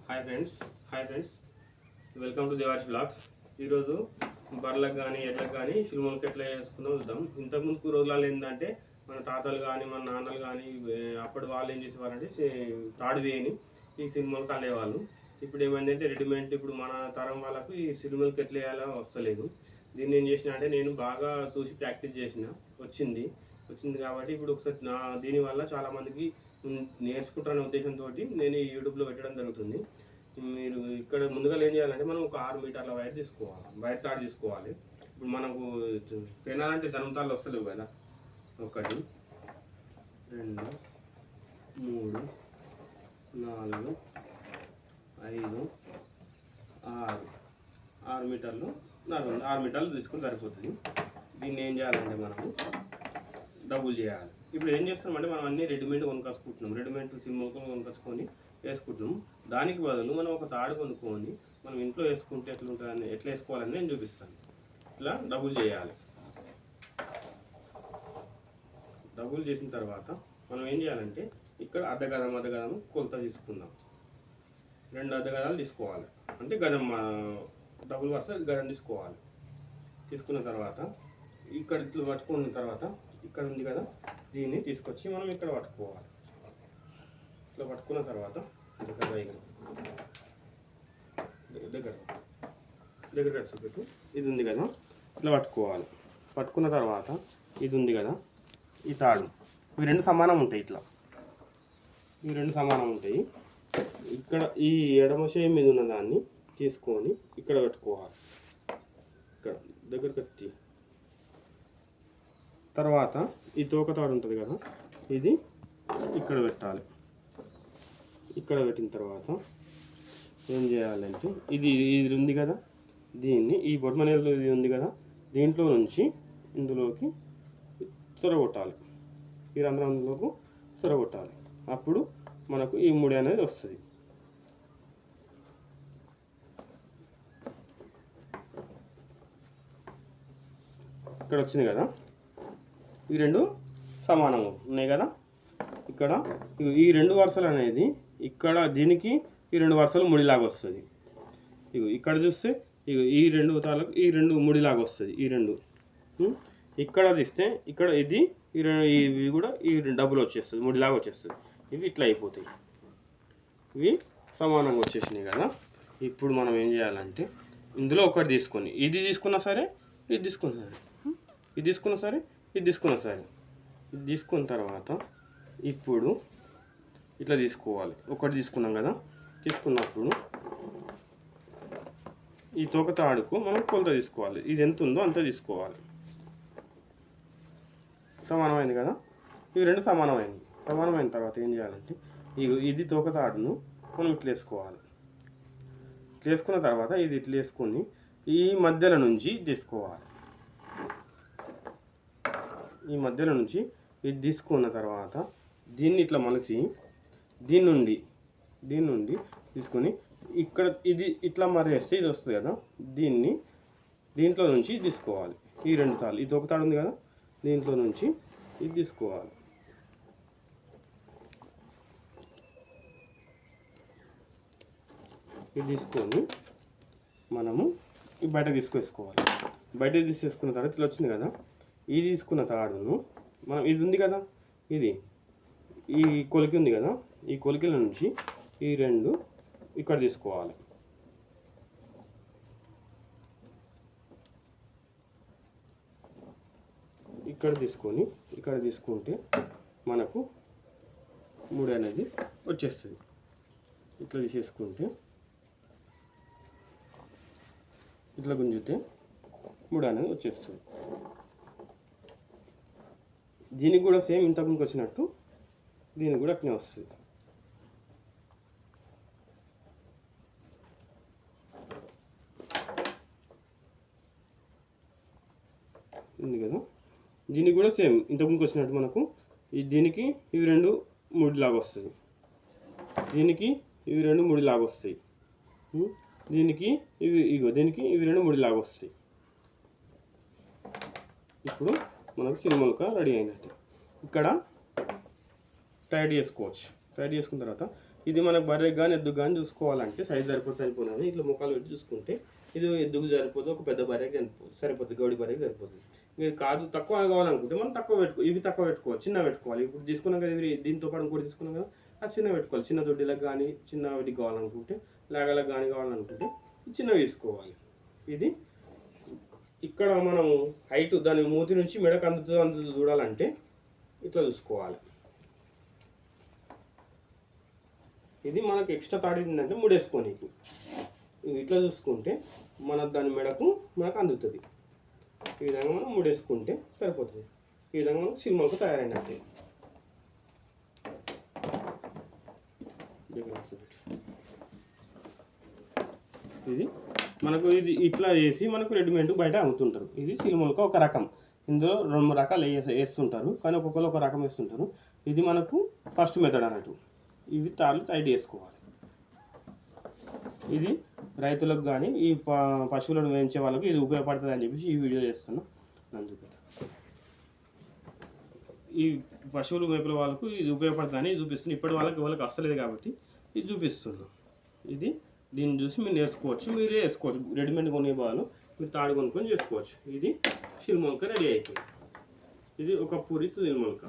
Hi friends welcome to Devash blogs. ఈరోజు బర్రెలకు కానీ ఎడ్లకు కానీ సినిమాలకు ఎట్లా చేసుకుందాం చూద్దాం. ఇంతకుముందు రోజులలో ఏంటంటే మన తాతలు కానీ మన నాన్నలు కానీ అప్పటి వాళ్ళు ఏం చేసేవారంటే తాడు వేయని ఈ సినిమాలకు అల్లేవాళ్ళు. ఇప్పుడు ఏమైందంటే రెడీమేడ్ ఇప్పుడు మన తరం వాళ్ళకు ఈ సినిమాలకు ఎట్లా వేయాలో వస్తలేదు. దీన్ని ఏం చేసిన అంటే నేను బాగా చూసి ప్రాక్టీస్ చేసిన వచ్చింది కాబట్టి ఇప్పుడు ఒకసారి దీనివల్ల చాలామందికి నేర్చుకుంటారనే ఉద్దేశంతో నేను ఈ యూట్యూబ్లో పెట్టడం జరుగుతుంది. మీరు ఇక్కడ ముందుగా ఏం చేయాలంటే మనం ఒక 6 మీటర్ల వైర్ తాడు తీసుకోవాలి. ఇప్పుడు మనకు పెనాలంటే జనంతాలు వస్తలేవు కదా. 1 2 3 4 5 6 మీటర్లు 6 మీటర్లు తీసుకుని సరిపోతుంది. దీన్ని ఏం చేయాలంటే మనము డబుల్ చేయాలి. ఇప్పుడు ఏం చేస్తామంటే మనం అన్నీ రెడీమేడ్ కొనుక్కొచ్చుకుంటున్నాం. రెడీమేడ్ సినిమాలు కొనుక్కొచ్చుకొని వేసుకుంటున్నాం. దానికి బదులు మనం ఒక తాడు కొనుక్కొని మనం ఇంట్లో వేసుకుంటే ఎట్లా వేసుకోవాలని నేను చూపిస్తాను. ఇట్లా డబుల్ చేయాలి. డబుల్ చేసిన తర్వాత మనం ఏం చేయాలంటే ఇక్కడ అర్ధగదం కొలత తీసుకుందాం. 2 అర్ధగదాలు తీసుకోవాలి. అంటే గదం డబుల్ వరుస గదం తీసుకోవాలి. తీసుకున్న తర్వాత ఇక్కడ ఇట్లా పట్టుకున్న తర్వాత ఇక్కడ ఉంది కదా, దీన్ని తీసుకొచ్చి మనం ఇక్కడ పట్టుకోవాలి. ఇట్లా పట్టుకున్న తర్వాత దగ్గర కట్టుకు ఇది ఉంది కదా, ఇట్లా పట్టుకోవాలి. పట్టుకున్న తర్వాత ఇది ఉంది కదా, ఈ తాడు ఇవి 2 సమానం ఉంటాయి. ఇవి 2 సమానం ఉంటాయి. ఇక్కడ ఈ ఎడమ చేయి మీద ఉన్న దాన్ని తీసుకొని ఇక్కడ పెట్టుకోవాలి. ఇక్కడ దగ్గర కట్టి తర్వాత ఈ తోక తాడు ఉంటుంది కదా, ఇది ఇక్కడ పెట్టాలి. ఇక్కడ పెట్టిన తర్వాత ఏం చేయాలంటే ఇది ఉంది కదా, దీన్ని ఈ బొడ్మనేలు ఇది ఉంది కదా, దీంట్లో నుంచి ఇందులోకి చొరగొట్టాలి. ఈ రంధ్రంలోకి చొరగొట్టాలి. అప్పుడు మనకు ఈ ముడి అనేది వస్తుంది. ఇక్కడ వచ్చింది కదా, ఈ 2 సమానం ఉన్నాయి కదా. ఇక్కడ ఈ 2 వరుసలు అనేది ఇక్కడ దీనికి ఈ 2 వరుసలు ముడిలాగా వస్తుంది. ఇక్కడ చూస్తే ఈ 2 తాలకు ఈ 2 ముడిలాగా వస్తుంది. ఈ 2 ఇక్కడ తీస్తే ఇక్కడ ఇవి కూడా ఈ డబుల్ వచ్చేస్తుంది, ముడిలాగా వచ్చేస్తుంది. ఇవి ఇట్లా అయిపోతాయి. ఇవి సమానంగా వచ్చేసినాయి కదా. ఇప్పుడు మనం ఏం చేయాలంటే ఇందులో ఒకటి తీసుకొని ఇది తీసుకున్నా సరే, ఇది తీసుకున్నా సరే, ఇది తీసుకున్నా సరే, ఇది తీసుకున్నా సరే, ఇది తీసుకున్న తర్వాత ఇప్పుడు ఇట్లా తీసుకోవాలి. ఒకటి తీసుకున్నాం కదా, తీసుకున్నప్పుడు ఈ తోక తాడుకు మనం కొలత తీసుకోవాలి. ఇది ఎంత ఉందో అంత తీసుకోవాలి. సమానమైంది కదా, ఇవి 2 సమానమైంది. సమానమైన తర్వాత ఏం చేయాలంటే ఇది తోక తాడును మనం ఇట్లా వేసుకోవాలి. ఇట్లా వేసుకున్న తర్వాత ఇది ఇట్లా వేసుకొని ఈ మధ్యలో నుంచి తీసుకోవాలి. ఈ మధ్యలో నుంచి ఇది తీసుకున్న తర్వాత దీన్ని ఇట్లా మలిసి దీని నుండి తీసుకొని ఇక్కడ ఇది ఇట్లా మరేస్తే ఇది వస్తుంది కదా, దీంట్లో నుంచి తీసుకోవాలి. ఈ 2 తాళ్ళు, ఇది ఒక తాడు ఉంది కదా, దీంట్లో నుంచి ఇది తీసుకోవాలి. ఇది తీసుకొని మనము ఈ బయట తీసుకొచ్చుకోవాలి. బయట తీసేసుకున్న తర్వాత ఇట్లా వచ్చింది కదా, ఇది తీసుకున్న తాడును మనం ఇది ఉంది కదా, ఈ కొలికి ఉంది కదా, ఈ కొలికల నుంచి ఈ 2 ఇక్కడ తీసుకోవాలి. ఇక్కడ తీసుకొని ఇక్కడ తీసుకుంటే మనకు ముడి అనేది వచ్చేస్తుంది. ఇట్లా తీసేసుకుంటే ఇట్లా గుంజితే ముడి అనేది వచ్చేస్తుంది. దీనికి కూడా సేమ్ ఇంతకుముందుకు వచ్చినట్టు దీనికి కూడా అట్నే వస్తుంది. ఉంది కదా, దీనికి కూడా సేమ్ ఇంతకుముందుకు వచ్చినట్టు మనకు దీనికి ఇవి 2 ముడిలాగా వస్తుంది. దీనికి ఇవి 2 ముడిలాగా వస్తాయి. దీనికి ఇవి 2 ముడిలాగా వస్తాయి. ఇప్పుడు మనకు సినిమాలుక రెడీ అయినట్టు. ఇక్కడ టైట్ చేసుకోవచ్చు. టైట్ చేసుకున్న తర్వాత ఇది మనకు బర్రెకి కానీ ఎద్దుకు కానీ చూసుకోవాలంటే సైజ్ సరిపోతుంది ఇట్లా ముఖాలు పెట్టి చూసుకుంటే ఇది ఎద్దుకు సరిపోతుంది, ఒక పెద్ద బర్రెకి సరిపోతుంది, గౌడి బర్రెకి సరిపోతుంది. ఇది కాదు తక్కువ కావాలనుకుంటే మనం తక్కువ ఇవి తక్కువ పెట్టుకోవాలి, చిన్న పెట్టుకోవాలి. ఇప్పుడు తీసుకున్నాం కదా ఇవి దీంతో పాటు ఇంకోటి తీసుకున్నాం కదా అది చిన్న పెట్టుకోవాలి. చిన్న దొడ్డిలకు కానీ చిన్న వాటికి కావాలనుకుంటే లేగలకు కానీ కావాలనుకుంటే చిన్నవి తీసుకోవాలి. ఇది ఇక్కడ మనం హైట్ దాని మూతి నుంచి మెడకు అందుతుంది చూడాలంటే ఇట్లా చూసుకోవాలి. ఇది మనకు ఎక్స్ట్రా తాడిందంటే ముడేసుకొని ఇట్లా చూసుకుంటే దాని మెడకు మనకు అందుతుంది. ఈ విధంగా మనం ముడేసుకుంటే సరిపోతుంది. ఈ విధంగా మనకు సినిమాకు తయారైనట్టే. ఇది మనకు ఇది ఇట్లా చేసి మనకు రెడీమేడ్ బయట అమ్ముతుంటారు. ఇది సినిమాలకు ఒక రకం. ఇందులో 2 రకాలు వేస్తుంటారు, కానీ ఒక్కొక్కరు ఒక రకం వేస్తుంటారు. ఇది మనకు ఫస్ట్ మెథడ్ అన్నట్టు. ఇవి తాళ్ళు టైట్ చేసుకోవాలి. ఇది రైతులకు కానీ ఈ పశువులను వేయించే వాళ్ళకి ఇది ఉపయోగపడుతుంది అని చెప్పేసి ఈ వీడియో చేస్తున్నా. అందుకే ఈ పశువులు మేపల వాళ్ళకు ఇది ఉపయోగపడుతుందని చూపిస్తున్నాను. ఇప్పటి వాళ్ళకి వస్తలేదు కాబట్టి ఇది చూపిస్తున్నాను. ఇది దీన్ని చూసి మీరు నేర్చుకోవచ్చు, మీరే వేసుకోవచ్చు. రెడీమేడ్ కొనే వాళ్ళు మీరు తాడు కొనుక్కొని చేసుకోవచ్చు. ఇది షిల్మోల్క రెడీ అయిపోయింది. ఇది ఒక పూరి షిల్మోల్క.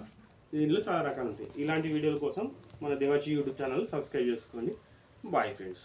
దీనిలో చాలా రకాలు ఉంటాయి. ఇలాంటి వీడియోల కోసం మన దేవాచి యూట్యూబ్ ఛానల్ సబ్స్క్రైబ్ చేసుకోండి. Bye friends.